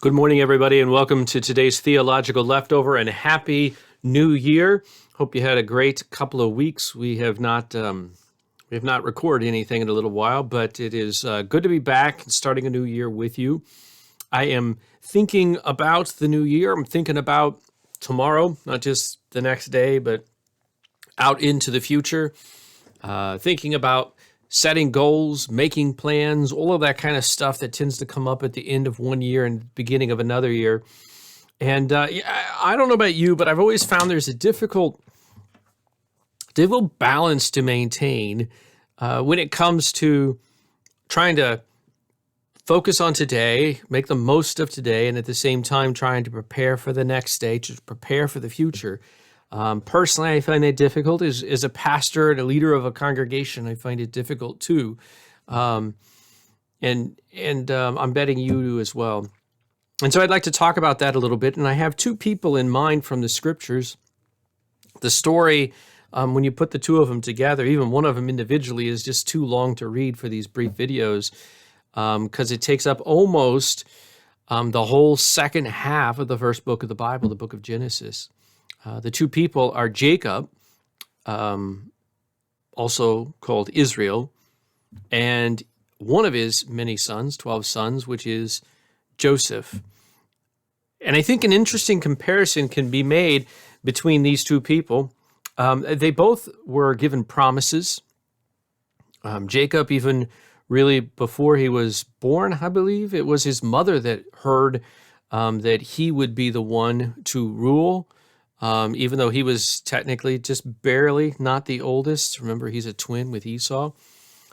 Good morning, everybody, and welcome to today's Theological Leftover, and Happy New Year. Hope you had a great couple of weeks. We have not recorded anything in a little while, but it is good to be back and starting a new year with you. I am thinking about the new year. I'm thinking about tomorrow, not just the next day, but out into the future. Thinking about setting goals, making plans, all of that kind of stuff that tends to come up at the end of one year and the beginning of another year. And I don't know about you, but I've always found there's a difficult balance to maintain when it comes to trying to focus on today, make the most of today, and at the same time trying to prepare for the next day, to prepare for the future. Personally, I find that difficult. As a pastor and a leader of a congregation, I find it difficult too. And I'm betting you do as well. And so I'd like to talk about that a little bit. And I have two people in mind from the scriptures. The story, when you put the two of them together, even one of them individually, is just too long to read for these brief videos because it takes up almost the whole second half of the first book of the Bible, the book of Genesis. The two people are Jacob, also called Israel, and one of his many sons, 12 sons, which is Joseph. And I think an interesting comparison can be made between these two people. They both were given promises. Jacob, even really before he was born, I believe, it was his mother that heard that he would be the one to rule. Even though he was technically just barely not the oldest. Remember, he's a twin with Esau.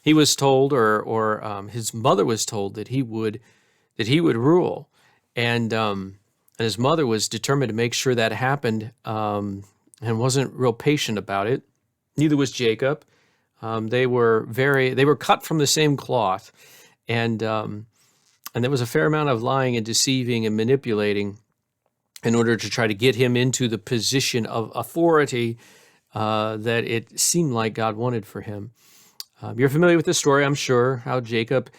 He was told, or his mother was told, that he would rule, and his mother was determined to make sure that happened, and wasn't real patient about it. Neither was Jacob. They were cut from the same cloth, and there was a fair amount of lying and deceiving and manipulating in order to try to get him into the position of authority that it seemed like God wanted for him. You're familiar with the story, I'm sure, how Jacob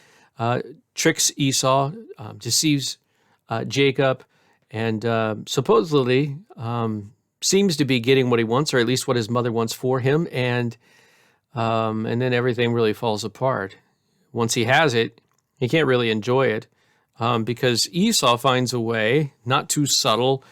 tricks Esau, deceives Jacob, and supposedly seems to be getting what he wants, or at least what his mother wants for him, and then everything really falls apart. Once he has it, he can't really enjoy it. Because Esau finds a way, not too subtle,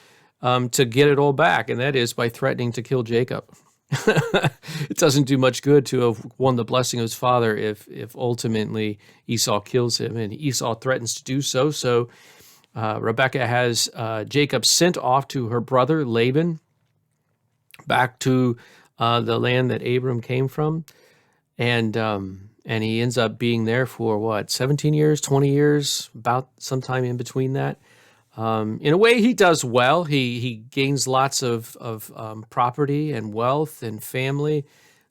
to get it all back, and that is by threatening to kill Jacob. It doesn't do much good to have won the blessing of his father if ultimately Esau kills him, and Esau threatens to do so. So Rebekah has Jacob sent off to her brother Laban, back to the land that Abram came from, and he ends up being there for 17 years, 20 years, about sometime in between that. In a way, he does well. He gains lots of property and wealth and family,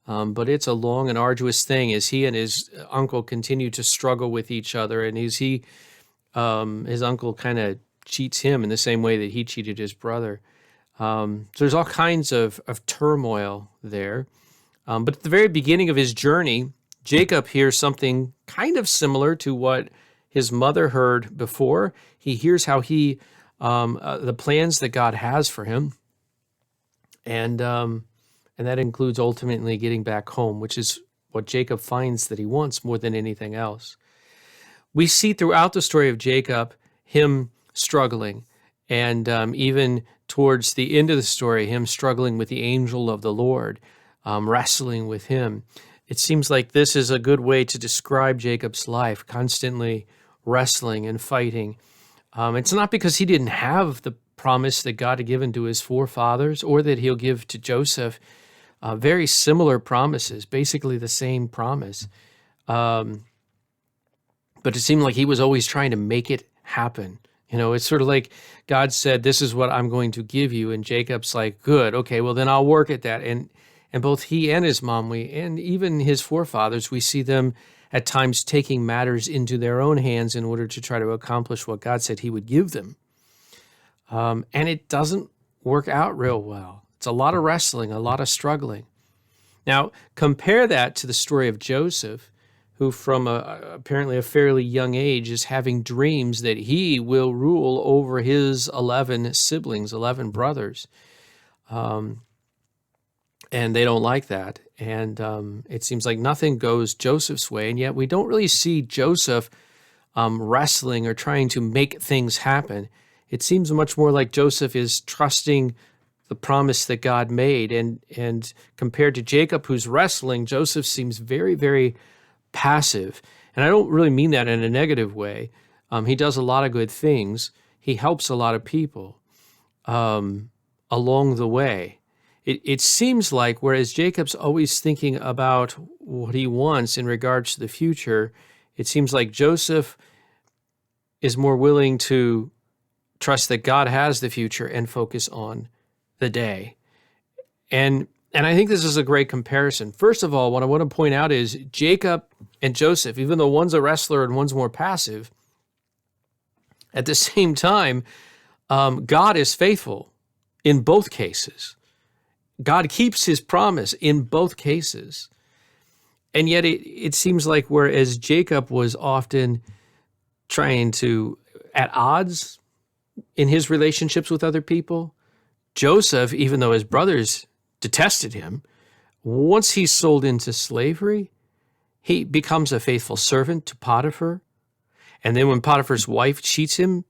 but it's a long and arduous thing as he and his uncle continue to struggle with each other, and his uncle kind of cheats him in the same way that he cheated his brother. So there's all kinds of turmoil there. But at the very beginning of his journey, Jacob hears something kind of similar to what his mother heard before. He hears how the plans that God has for him, and that includes ultimately getting back home, which is what Jacob finds that he wants more than anything else. We see throughout the story of Jacob him struggling, and even towards the end of the story, him struggling with the angel of the Lord, wrestling with him. It seems like this is a good way to describe Jacob's life, constantly wrestling and fighting. It's not because he didn't have the promise that God had given to his forefathers or that he'll give to Joseph. Very similar promises, basically the same promise. But it seemed like he was always trying to make it happen. It's sort of like God said, this is what I'm going to give you. And Jacob's like, good, okay, well then I'll work at that. And both he and his mom, and even his forefathers, we see them at times taking matters into their own hands in order to try to accomplish what God said he would give them. And it doesn't work out real well. It's a lot of wrestling, a lot of struggling. Now, compare that to the story of Joseph. who from apparently a fairly young age is having dreams that he will rule over his 11 siblings, 11 brothers. And they don't like that. And it seems like nothing goes Joseph's way. And yet we don't really see Joseph wrestling or trying to make things happen. It seems much more like Joseph is trusting the promise that God made. And compared to Jacob, who's wrestling, Joseph seems very, very passive. And I don't really mean that in a negative way. He does a lot of good things. He helps a lot of people along the way. It seems like, whereas Jacob's always thinking about what he wants in regards to the future, it seems like Joseph is more willing to trust that God has the future and focus on the day. And I think this is a great comparison. First of all, what I want to point out is Jacob and Joseph, even though one's a wrestler and one's more passive, at the same time, God is faithful in both cases. God keeps his promise in both cases. And yet it seems like whereas Jacob was often trying to, at odds in his relationships with other people, Joseph, even though his brothers detested him, once he's sold into slavery, he becomes a faithful servant to Potiphar. And then when Potiphar's wife cheats him,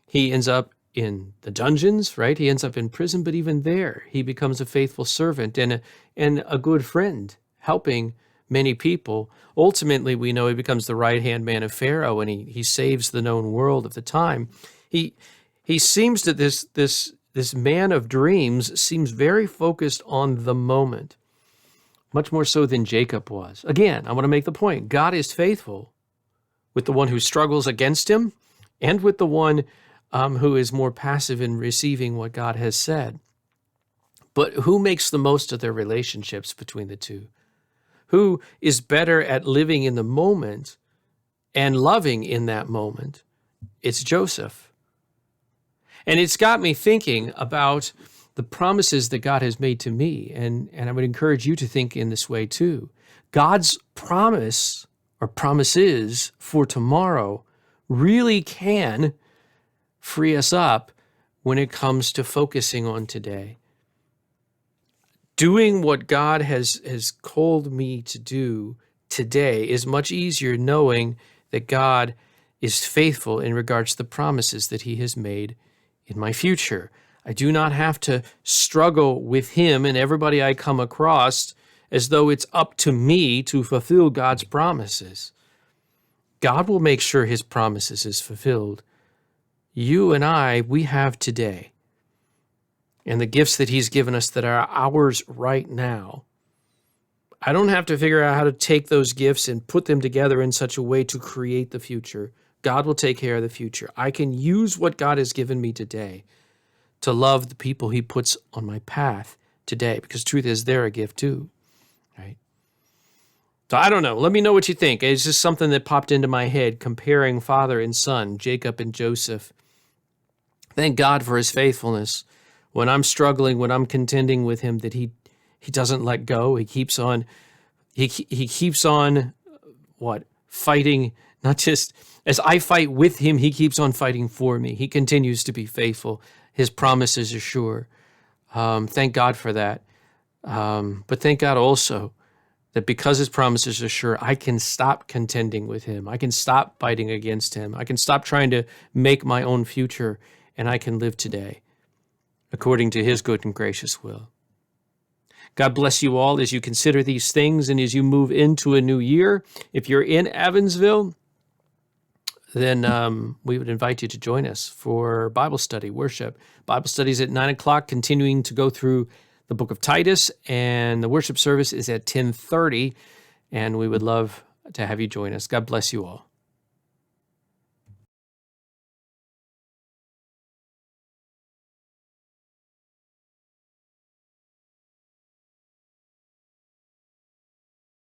he ends up in the dungeons, right? He ends up in prison, but even there, he becomes a faithful servant and a good friend, helping many people. Ultimately, we know he becomes the right-hand man of Pharaoh, and he saves the known world of the time. He seems that this man of dreams seems very focused on the moment, much more so than Jacob was. Again, I want to make the point, God is faithful with the one who struggles against him and with the one who is more passive in receiving what God has said. But who makes the most of their relationships between the two? Who is better at living in the moment and loving in that moment? It's Joseph. And it's got me thinking about the promises that God has made to me. And I would encourage you to think in this way too. God's promise or promises for tomorrow really can free us up when it comes to focusing on today. Doing what God has called me to do today is much easier knowing that God is faithful in regards to the promises that he has made in my future. I do not have to struggle with him and everybody I come across as though it's up to me to fulfill God's promises. God will make sure his promises is fulfilled. You and I, we have today. And the gifts that he's given us that are ours right now. I don't have to figure out how to take those gifts and put them together in such a way to create the future. God will take care of the future. I can use what God has given me today to love the people he puts on my path today, because truth is, they're a gift too, right? So I don't know. Let me know what you think. It's just something that popped into my head, comparing father and son, Jacob and Joseph. Thank God for his faithfulness. When I'm struggling, when I'm contending with him, that he doesn't let go. He keeps on, he keeps on, fighting, not just, as I fight with him, he keeps on fighting for me. He continues to be faithful. His promises are sure. Thank God for that. But thank God also that because his promises are sure, I can stop contending with him. I can stop fighting against him. I can stop trying to make my own future, and I can live today according to his good and gracious will. God bless you all as you consider these things and as you move into a new year. If you're in Evansville, then we would invite you to join us for Bible study, worship. Bible studies at 9 o'clock, continuing to go through the book of Titus, and the worship service is at 10:30, and we would love to have you join us. God bless you all.